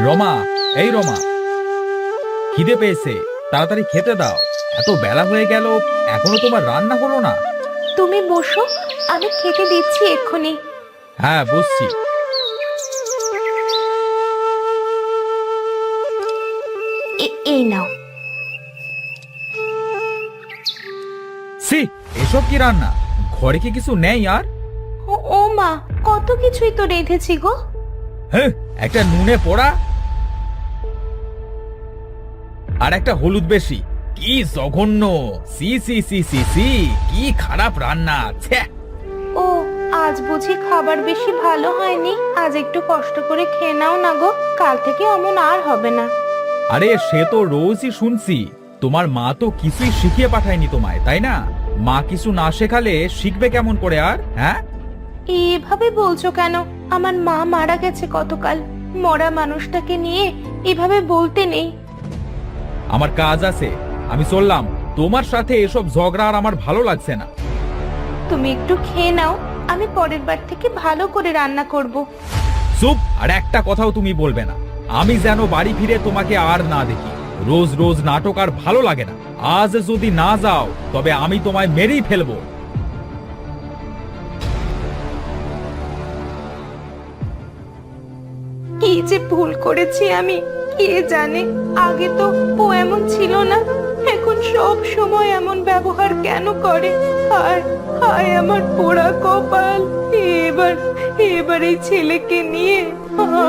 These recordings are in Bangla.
রমা, এই রমা, খিদে পেয়েছে, তাড়াতাড়ি খেতে দাও। এত বেলা হয়ে গেল, এখনো তোমার রান্না হলো না? তুমি বসো, আমি খেতে দিচ্ছি এক্ষুনি। হ্যাঁ, বুঝছি। এই নাও। সি, এসব কি রান্না? ঘরে কি কিছু নেই আর? ও মা, কত কিছুই তো রেঁধেছি গো। হ্যাঁ, একটা নুনে পোড়া আর একটা হলুদ বেশি। কি জঘন্য! সি সি সি সি সি, কি খারাপ রান্না! ছ্যা! ও, আজ বুঝি খাবার বেশি ভালো হয়নি? আজ একটু কষ্ট করে খেয়ে নাও না গো, কাল থেকে অমন আর হবে না। আরে সে তো রোজই শুনছি। তোমার মা তো কিছুই শিখিয়ে পাঠায়নি তোমায়, তাই না? মা কিছু না শেখালে শিখবে কেমন করে আর? হ্যাঁ, এভাবে বলছো কেন? আমার মা মারা গেছে গতকাল। মরা মানুষটাকে নিয়ে এভাবে বলতে নেই। আমার কাজ আছে, আমি চললাম। তোমার সাথে এসব ঝগড়া আর আমার ভালো লাগছে না। তুমি একটু খেয়ে নাও, আমি পরের বার থেকে ভালো করে রান্না করব। চুপ! আর একটা কথাও তুমি বলবে না। আমি যেন বাড়ি ফিরে তোমাকে আর না দেখি। রোজ রোজ নাটক আর ভালো লাগে না। আজ যদি না যাও তবে আমি তোমায় মেরেই ফেলবো। কি যে ভুল করেছি আমি, কে জানে। আগে তো ও এমন ছিল না, এখন সব সময় এমন ব্যবহার কেন করে? হায় হায়, আমার পোড়া কপাল। এবার এবার এই ছেলেকে নিয়ে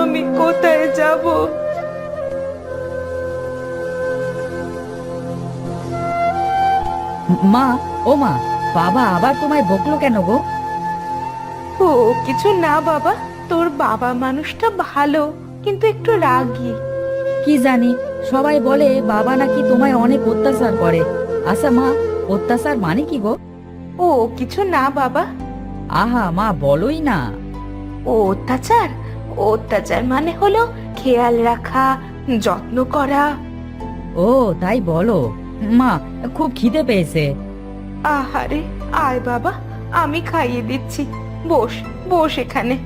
আমি কোথায় যাব? মা, ও মা, বাবা আবার তোমায় বকলো কেন গো? ও কিছু না বাবা, তোর বাবা মানুষটা ভালো, কিন্তু একটু রাগী। কি জানি, সবাই বলে বাবা নাকি তোমায় অনেক অত্যাচার করে। আচ্ছা মা, অত্যাচার মানে কি গো? ও কিছু না বাবা। আহা মা, বলোই না। ও অত্যাচার, অত্যাচার মানে হলো খেয়াল রাখা, যত্ন করা। ও তাই বলো। মা, খুব খিদে পেয়েছে। আহারে, আয় বাবা, আমি খাইয়ে দিচ্ছি। বস বস এখানে।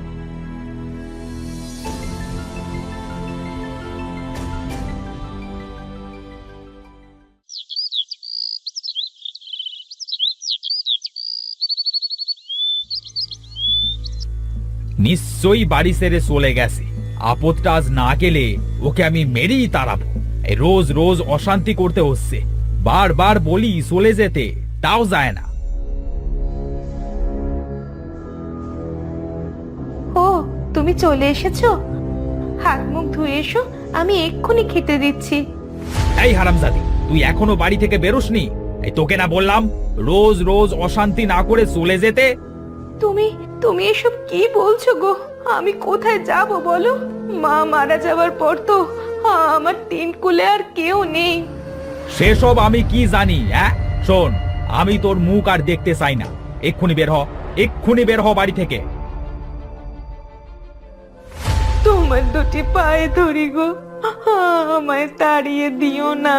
নিশ্চয়ই বাড়ি ছেড়ে চলে গেছে। আপদটা আজ না গেলে ওকে আমি মেরেই তাড়াবো। এই রোজ রোজ অশান্তি করতে হচ্ছে। বারবার বলি চলে যেতে, তাও যায় না। ও, তুমি চলে এসেছো? হাত মুখ ধুয়ে এসো, আমি এক্ষুনি খেতে দিচ্ছি। এই হারামজাদি, তুই এখনো বাড়ি থেকে বেরোসনি? এই তোকে না বললাম রোজ রোজ অশান্তি না করে চলে যেতে? তুমি তুমি এসব কি বলছো গো? আমি কোথায় যাব বলো? মা মারা যাওয়ার পর তো আমার তিন কুলে আর কেউ নেই। সেসব আমি কি জানি? হ্যাঁ, শোন, আমি তোর মুখ আর দেখতে চাই না। এক্ষুনি বের হ, এক্ষুনি বের হ বাড়ি থেকে। তোমার দুটি পায়ে ধরি গো, আমায় তাড়িয়ে দিও না।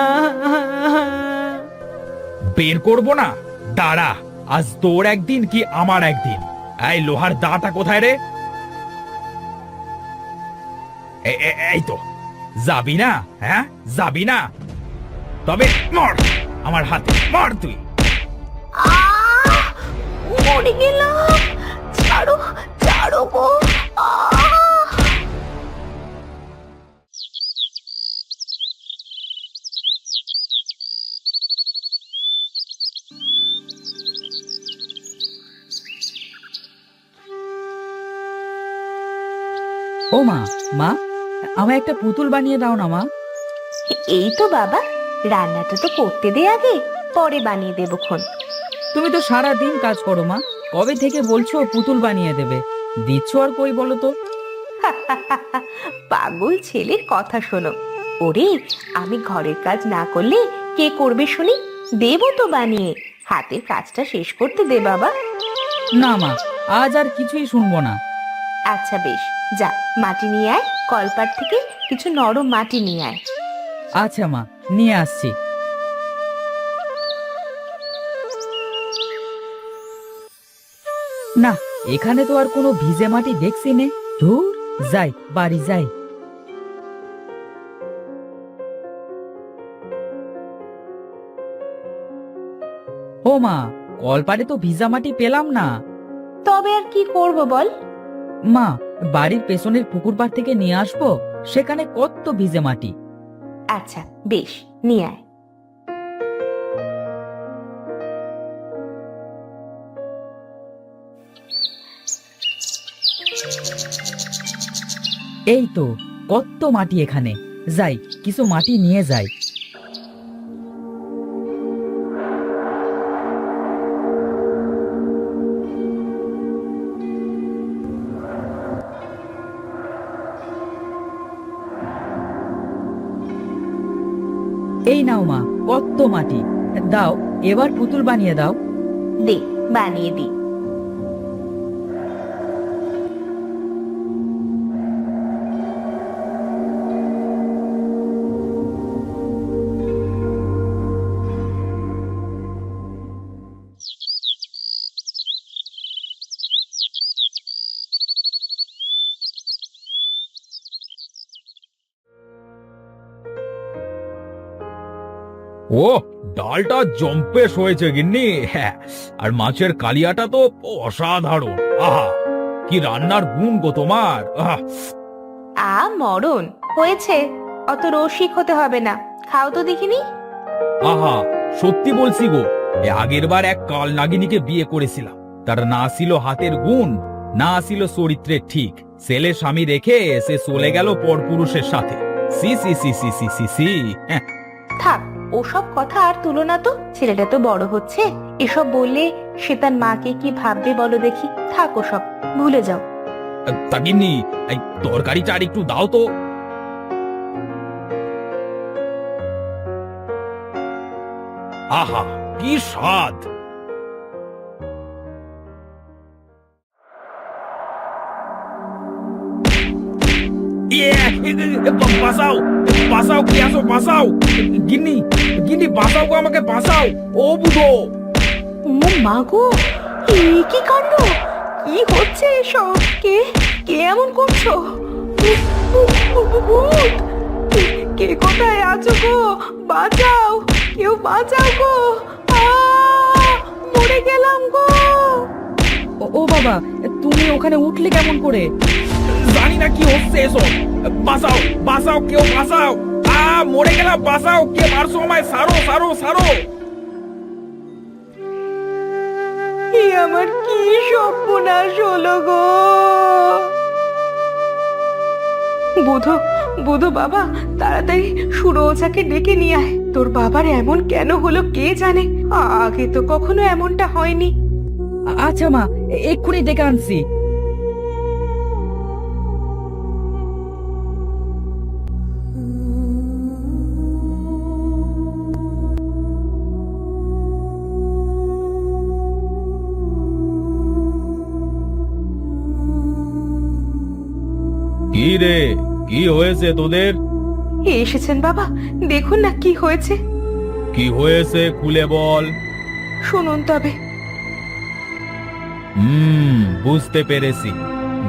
বের করবো না? দাঁড়া, আজ তোর একদিন কি আমার একদিন। এই লোহার দাটা কোথায় রে? এই তো। যাবি না? হ্যাঁ, যাবি না? তবে মর, আমার হাতে মর তুই। মরে গেলাম, ছাড়ো ছাড়ো গো। ও মা, মা, আমায় একটা পুতুল বানিয়ে দাও না মা। এই তো বাবা, রান্নাটা তো করতে দে আগে, পরে বানিয়ে দেবো খন। তুমি তো সারা দিন কাজ করো মা, কবে থেকে বলছো পুতুল বানিয়ে দেবে, দিচ্ছ আর কই বলো তো? পাগল ছেলের কথা শোনো। ওরে, আমি ঘরের কাজ না করলে কে করবে শুনি? দেবো তো বানিয়ে, হাতের কাজটা শেষ করতে দে বাবা। না মা, আজ আর কিছুই শুনবো না। আচ্ছা বেশ, যা মাটি নিয়ে আয়, কলপার থেকে কিছু নরম মাটি নিয়ে আয়। আচ্ছা মা, নিয়ে আসছি। না, এখানে তো আর কোনো ভিজে মাটি দেখছি নে। ধুর, যাই বাড়ি যাই। ও মা, কলপারে তো ভিজা মাটি পেলাম না। তবে আর কি করব বল? মা, বাড়ির পেছনের পুকুর পাড় থেকে নিয়ে আসবো, সেখানে কত ভিজে মাটি। আচ্ছা বেশ, নিয়ে আয়। এই তো কত মাটি এখানে, যাই কিছু মাটি নিয়ে যাই। এই নাও মা, কত মাটি, দাও এবার পুতুল বানিয়ে দাও। দে, বানিয়ে দি। ও, ডালটা জম্পেশ হয়েছে গিন্নি। হ্যাঁ, আর মাছের কালিয়াটা তো অসাধারণ। আহা, কি রান্নার গুণ গো তোমার। মরণ হয়েছে, অত রসিক হতে হবে না, খাও তো দেখিনি। আহা, সত্যি বলছি গো, আগের বার এক কাল নাগিনীকে বিয়ে করেছিলাম, তার না ছিল হাতের গুণ, না ছিল চরিত্রের ঠিক, ছেলে স্বামী রেখে সে চলে গেল পরপুরুষের সাথে। সি সি সি সি সি সি সি। হ্যাঁ, থাক, ওসব কথা আর তুলো না তো, ছেলেটা তো বড় হচ্ছে, এসব বললে সে তার মাকে কি ভাববে বলো দেখি। থাক, ওসব ভুলে যাও। তা গিন্নি, এই তরকারিটা আর একটু দাও তো। আহা, কি স্বাদ। বাঁচাও, বাঁচাও, কি আসো, বাঁচাও। গিন্নি, গিন্নি বাঁচাও গো, আমাকে বাঁচাও। ও বুধো। ও মা গো, কি কাণ্ড, কি হচ্ছে এসব? কে কে এমন করছো? ভূত! কে কোথায় আছো গো? বাঁচাও, কেউ বাঁচাও গো। মরে গেলাম গো। ও বাবা, তুমি ওখানে উঠলে কেমন করে? জানি না কি হচ্ছে এসব। বাঁচাও, বাঁচাও, কেউ বাঁচাও। মরে গেলাম, বাঁচাও, কে মারছো আমায়, সারো সারো সারো। আমার কি সর্বনাশ হলো গো। বুধো, বুধো বাবা, তাড়াতাড়ি সুরোজাকে ডেকে নিয়ে আয়। তোর বাবার এমন কেন হলো কে জানে, আগে তো কখনো এমনটা হয়নি। আচ্ছা মা, এক্ষুনি ডেকে আনছি। কি রে, কি হয়েছে তোদের? এসেছেন বাবা, দেখুন না কি হয়েছে। কি হয়েছে খুলে বল। শুনুন তবে। বুঝতে পেরেছি,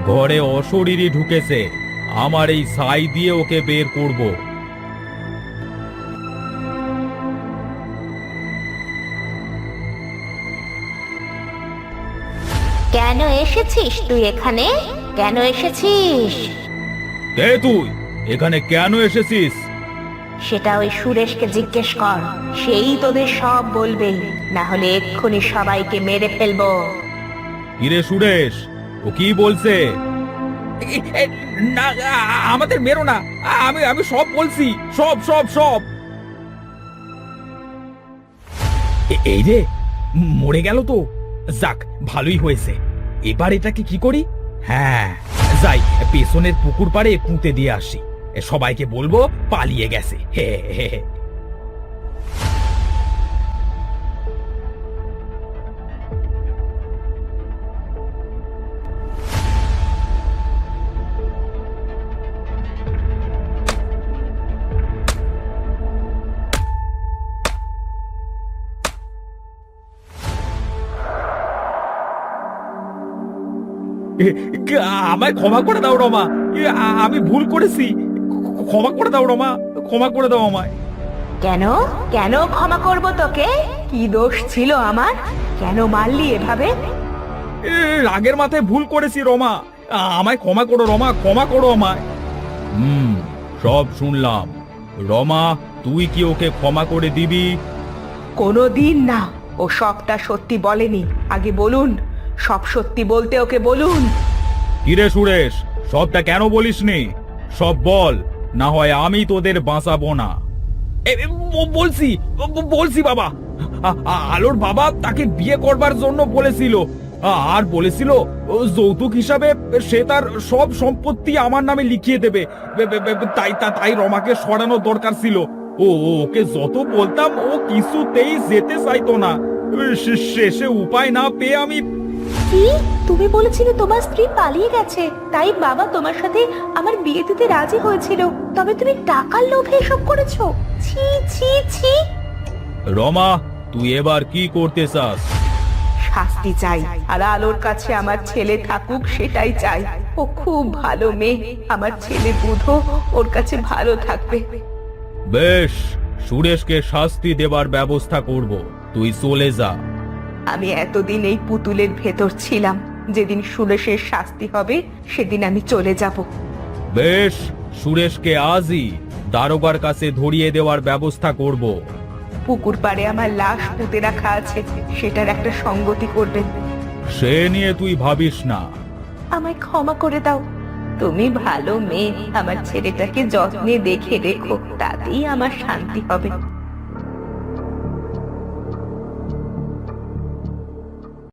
ঘরে অশরীরী ঢুকেছে, আমার এই ছাই দিয়ে ওকে বের করব। কেন এসেছিস তুই এখানে? কেন এসেছিস? কে তুই? এখানে কেন এসেছিস? সেটা ওই সুরেশকে জিজ্ঞেস কর, সেই তোদের সব বলবে, না হলে এক্ষুনি সবাইকে মেরে ফেলবো। কিরে সুরেশ, ও কি বলছে? না, আমাদের মেরো না, আমি আমি সব বলছি, সব সব সব। এই রে, মরে গেল তো। যাক, ভালোই হয়েছে। এবার এটাকে কি করি? হ্যাঁ, যাই পেছনের পুকুর পাড়ে পুঁতে দিয়ে আসি, সবাইকে বলবো পালিয়ে গেছে। হে হে হে। আমায় ক্ষমা করে দাও রমা। আমি ভুল করেছি, ক্ষমা করে দাও রমা, ক্ষমা করে দাও আমায়। কেন কেন ক্ষমা করব তোকে? কি দোষ ছিল আমার? কেন মারলি এভাবে? রাগের মাথায় ভুল করেছি রমা, আমায় ক্ষমা করো রমা, ক্ষমা করো আমায়। সব শুনলাম। রমা, তুই কি ওকে ক্ষমা করে দিবি? কোনো দিন না। ও সবটা সত্যি বলেনি। আগে বলুন, সব সত্যি বলতে ওকে বলুন। কিরে সুরেশ, সবটা কেন বলিসনি? সব বল, না হয় আমি তোদের বাঁচাবো না। বলছি বলছি বাবা, আলোর বাবা তাকে বিয়ে করবার জন্য বলেছিল, আর বলেছিল যৌতুক হিসাবে সে তার সব সম্পত্তি আমার নামে লিখিয়ে দেবে। তাই রমাকে সরানোর দরকার ছিল। ওকে যত বলতাম ও কিছুতেই যেতে চাইতো না। শেষে উপায় না পেয়ে আমি। কি? তুমি বলেছিলে তোমার স্ত্রী পালিয়ে গেছে, তাই বাবা তোমার সাথে আমার বিয়ে দিতে রাজি হয়েছিল, তবে তুমি টাকার লোভে এসব করেছো? ছি ছি ছি। রমা, তুই এবার কি করতে চাস? শাস্তি চাই, আর আলোর কাছে আমার ছেলে থাকুক সেটাই চাই। ও খুব ভালো মেয়ে, আমার ছেলে বুধো ওর কাছে ভালো থাকবে। বেশ, সুরেশকে শাস্তি দেবার ব্যবস্থা করব, তুই চলে যা। আমি এতদিন এই পুতুলের ভেতর ছিলাম, যেদিন সুরেশের শাস্তি হবে সেদিন আমি চলে যাব। বেশ, সুরেশকে আজই দারোগার কাছে ধরিয়ে দেওয়ার ব্যবস্থা করব। পুকুর পাড়ে আমার লাশ পুঁতে রাখা আছে, সেটার একটা সঙ্গতি করবেন। সে নিয়ে তুই ভাবিস না। আমায় ক্ষমা করে দাও। তুমি ভালো মেয়ে, আমার ছেলেটাকে যত্নে দেখে রেখো, তাতেই আমার শান্তি হবে।